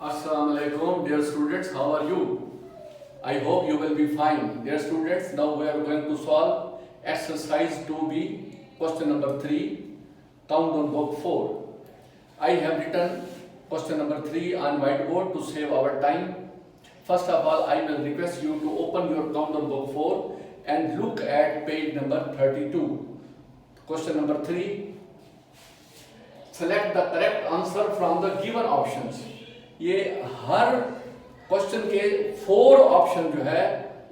Assalamu alaikum, dear students. How are you? I hope you will be fine. Dear students, now we are going to solve exercise 2B, question number 3, count on book 4. I have written question number 3 on whiteboard to save our time. First of all, I will request you to open your count on book 4 and look at page number 32. Question number 3. Select the correct answer from the given options. ये हर question के 4 option जो है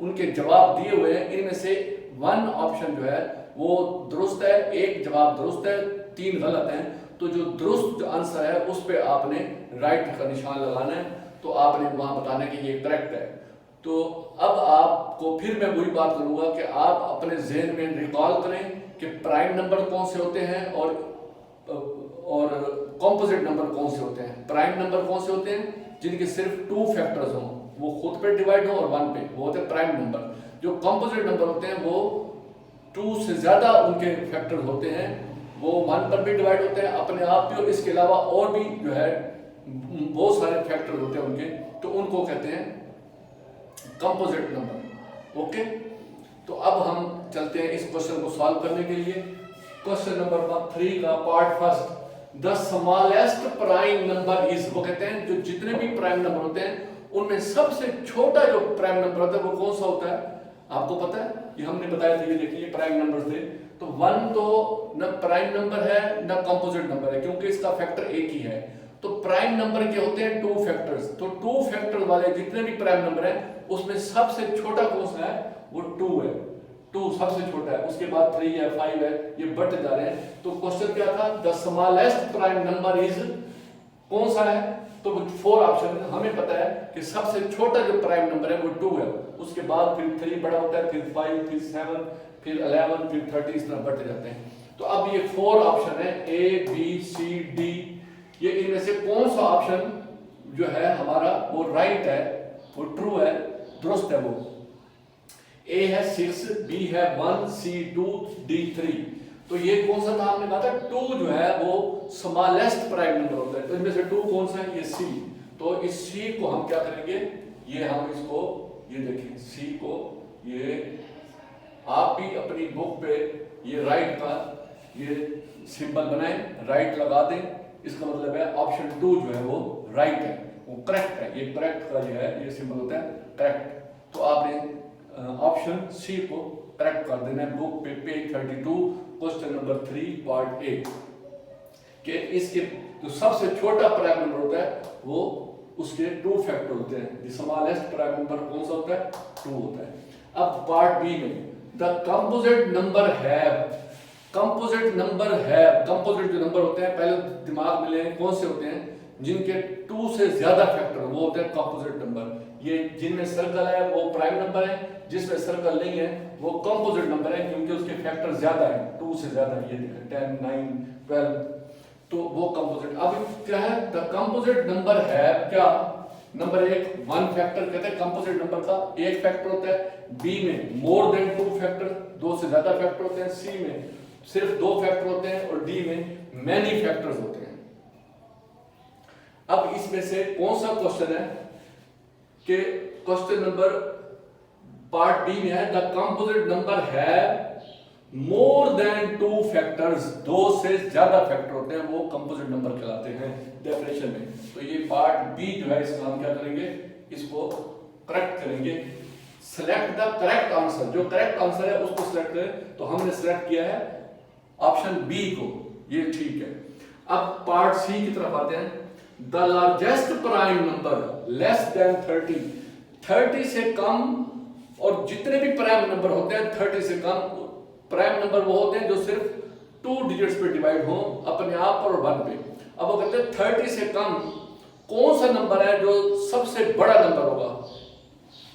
उनके जवाब दिए हुए हैं, इनमें से 1 ऑप्शन जो है वो दुरुस्त है, 1 जवाब दुरुस्त है, 3 गलत हैं। तो जो दुरुस्त आंसर है उस पे आपने राइट का निशान लगाना है, तो आपने वहां बताना है कि ये करेक्ट है। तो अब आपको फिर मैं वही बात करूंगा कि आप अपने जहन में रिकॉल करें कि प्राइम नंबर कौन से होते हैं और कॉम्पोजिट नंबर कौन से होते हैं। प्राइम नंबर कौन से होते हैं? जिनके सिर्फ 2 फैक्टर्स हों, वो खुद पे डिवाइड हो और 1 पे, वो होते हैं प्राइम नंबर। जो कॉम्पोजिट नंबर होते हैं वो 2 से ज्यादा उनके फैक्टर्स होते हैं, वो 1 पर भी डिवाइड होते हैं अपने आप भी, और इसके अलावा और भी जो है बहुत सारे फैक्टर होते हैं उनके, तो उनको कहते हैं कंपोजिट नंबर। ओके, तो अब हम चलते हैं इस क्वेश्चन को सॉल्व करने के लिए। क्वेश्चन नंबर 3 का part first, the smallest prime number is, वो कहते हैं जो जितने भी प्राइम नंबर होते हैं उनमें सबसे छोटा जो प्राइम नंबर होता है वो कौन सा होता है? आपको पता है, ये हमने बताया था, ये देखिए प्राइम नंबर थे। तो 1 तो न प्राइम नंबर है न कंपोजिट नंबर है, क्योंकि इसका फैक्टर एक ही है। तो प्राइम नंबर के होते हैं 2 फैक्टर्स, तो 2 फैक्टर वाले जितने भी प्राइम नंबर हैं उसमें सबसे छोटा कौन सा है? वो 2 है। 2 सबसे छोटा है, उसके बाद 3 है, 5 है, ये बढ़ते जा रहे हैं। तो क्वेश्चन क्या था? The smallest prime number is, कौन सा है? तो 4 ऑप्शन हमें पता है कि सबसे छोटा जो प्राइम नंबर है वो 2 है, उसके बाद फिर 3 बड़ा होता है, फिर 5, फिर 7, फिर 11, फिर 30, इस तरह बढ़ते जाते हैं। तो अब ये 4 ऑप्शन है, A, B, C, D, ये इनमें से कौन सा ऑप्शन जो है हमारा वो राइट है, वो ट्रू है, दुरुस्त है? वो A है 6, B है 1, C 2, D 3। तो ये कौन सा था? हमने कहा था 2 जो है वो स्मॉलेस्ट प्राइम नंबर होता है, तो इनमें से 2 कौन सा है? ये C। तो इस C को हम क्या करेंगे, ये हम इसको, ये देखिए C को, ये आप भी अपनी बुक पे ये राइट का ये सिंबल बनाएं, राइट लगा दें, इसका मतलब है ऑप्शन 2 जो है वो राइट है, वो करेक्ट है। ये करेक्ट का जो है ये सिंबल होता है करेक्ट। तो आपने ऑप्शन सी को करेक्ट कर देना है बुक पे, page 32, question number 3 part A, कि इसके जो सबसे छोटा प्राइम नंबर होता है वो उसके 2 फैक्टर होते हैं। स्मॉलेस्ट प्राइम नंबर कौन सा होता है? 2 होता है। अब पार्ट बी में, the composite number have, composite number have, composite जो नंबर होते हैं पहले दिमाग में लें, कौन से होते हैं? जिनके 2 से ज्यादा फैक्टर वो होते हैं कंपोजिट नंबर। ये जिनमें सर्कल है वो प्राइम नंबर है, जिसमें सर्कल नहीं है वो कंपोजिट नंबर है, क्योंकि उसके फैक्टर ज्यादा है, 2 से ज्यादा। ये 10, 9, 12, तो वो कंपोजिट। अब क्या है? द कंपोजिट नंबर है क्या? नंबर 1 1 फैक्टर कहते हैं कंपोजिट नंबर का, 1 फैक्टर होता है। बी में मोर देन 2 फैक्टर, 2 से ज्यादा फैक्टर होते हैं। सी में सिर्फ 2 फैक्टर होते हैं, और डी में मैनी फैक्टर्स होते हैं। अब इसमें से कौन सा क्वेश्चन है कि क्वेश्चन नंबर पार्ट बी में है, द कंपोजिट नंबर है मोर देन 2 फैक्टर्स, 2 से ज्यादा फैक्टर होते हैं, वो कंपोजिट नंबर कहलाते हैं डेफिनेशन में। तो ये पार्ट बी जो है इसका हम क्या करेंगे, इसको करेक्ट करेंगे। सिलेक्ट द करेक्ट आंसर, जो करेक्ट आंसर है उसको सिलेक्ट करें। तो हमने सिलेक्ट किया है ऑप्शन बी को, ये ठीक है। अब पार्ट सी की तरफ आते हैं। The largest prime number less than 30, 30 से कम, और जितने भी प्राइम नंबर होते हैं 30 से कम प्राइम नंबर वो होते हैं जो सिर्फ 2 डिजिट्स पे डिवाइड हो अपने आप और 1 पे। अब वो कहते हैं 30 से कम कौन सा नंबर है जो सबसे बड़ा नंबर होगा?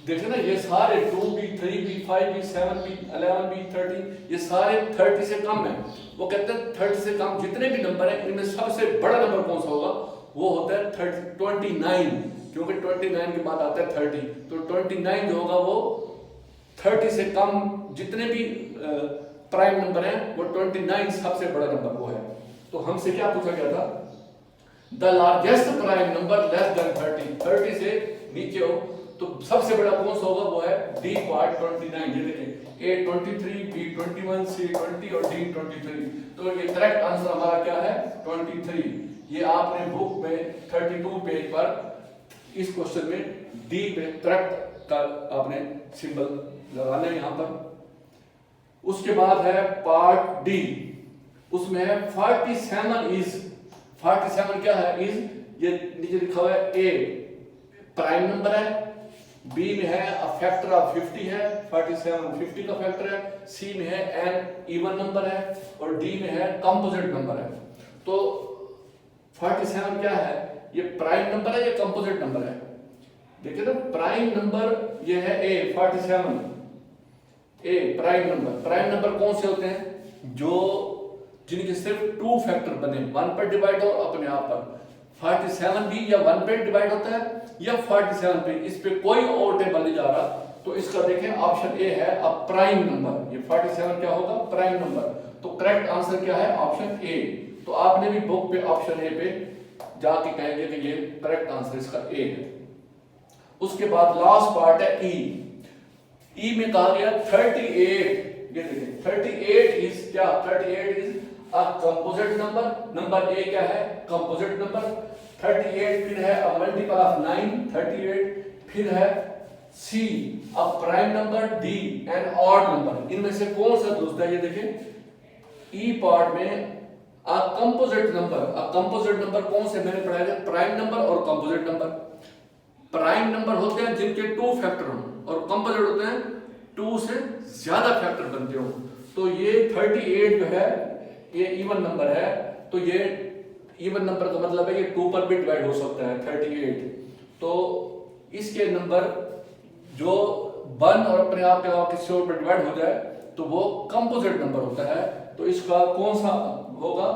देखिए ना, ये सारे 2 भी, 3 भी, 5 भी, 7 भी, 11 भी, 13, ये सारे 30 से कम है। वो कहते हैं 30 से कम जितने भी नंबर हैं इनमें सबसे बड़ा नंबर कौन सा होगा? वो होता है 29, क्योंकि 29 के बाद आता है 30। तो 29 जो होगा वो 30 से कम जितने भी प्राइम नंबर हैं वो 29 सबसे बड़ा नंबर वो है। तो हमसे क्या पूछा गया था the largest prime number less than 30 से नीचे हो तो सबसे बड़ा कौन सा होगा, वो है डी पार्ट 29। ये देखिए ए 23, बी 21, सी 20 और डी 23। तो ये करेक्ट आंसर हमारा क्या है 23। ये आपने बुक में 32 पेज पर इस क्वेश्चन में डी पे करेक्ट का आपने सिंबल लगाना है यहाँ पर। उसके बाद है पार्ट डी, उसमें है 47 क्या है इज, ये नीचे लिखा हुआ है ए प्राइम नंबर है, बी में है अ फैक्टर ऑफ 50 है, 47 50 का फैक्टर है, सी में है एन इवन नंबर है और डी में है कंपोजिट नंबर है। तो 47 क्या है, ये प्राइम नंबर है, ये कंपोजिट नंबर है। देखिए ना प्राइम नंबर ये है ए 47, ए प्राइम नंबर कौन से होते हैं, जो जिनके सिर्फ 2 फैक्टर बने, 1 पर डिवाइड हो अपने आप पर। 47 भी या 1 पे डिवाइड होता है या 47 पे, इस पे कोई और टेबल नहीं जा रहा। तो इसका देखें ऑप्शन ए है अ प्राइम नंबर, ये 47 क्या होगा प्राइम नंबर। तो करेक्ट आंसर क्या है ऑप्शन ए। तो आपने भी बुक पे ऑप्शन ए पे जाके कहेंगे कि ये करेक्ट आंसर इसका ए है। उसके बाद लास्ट पार्ट है ई में कहा गया 38, ये देखिए 38 इज क्या, 38 is a composite number. Number A क्या है कंपोजिट नंबर। 38 फिर है अ मल्टीपल ऑफ 9 38, फिर है C a prime number, D an odd number. इनमें से कौन सा दोस्त है, ये देखें ई पार्ट में अ कंपोजिट नंबर कौन से मैंने पढ़ाया था, प्राइम नंबर और कंपोजिट नंबर। प्राइम नंबर होते हैं जिनके 2 फैक्टर हो और कंपोजिट होते हैं 2 से ज्यादा फैक्टर बनते हो। तो ये 38 जो है ये इवन नंबर है, तो ये इवन नंबर का मतलब है ये 2 पर भी डिवाइड हो सकता है 38। तो इसके नंबर जो 1 और अपने आप के किसी और पर डिवाइड हो जाए तो वो कंपोजिट नंबर होता है। तो इसका कौन सा होगा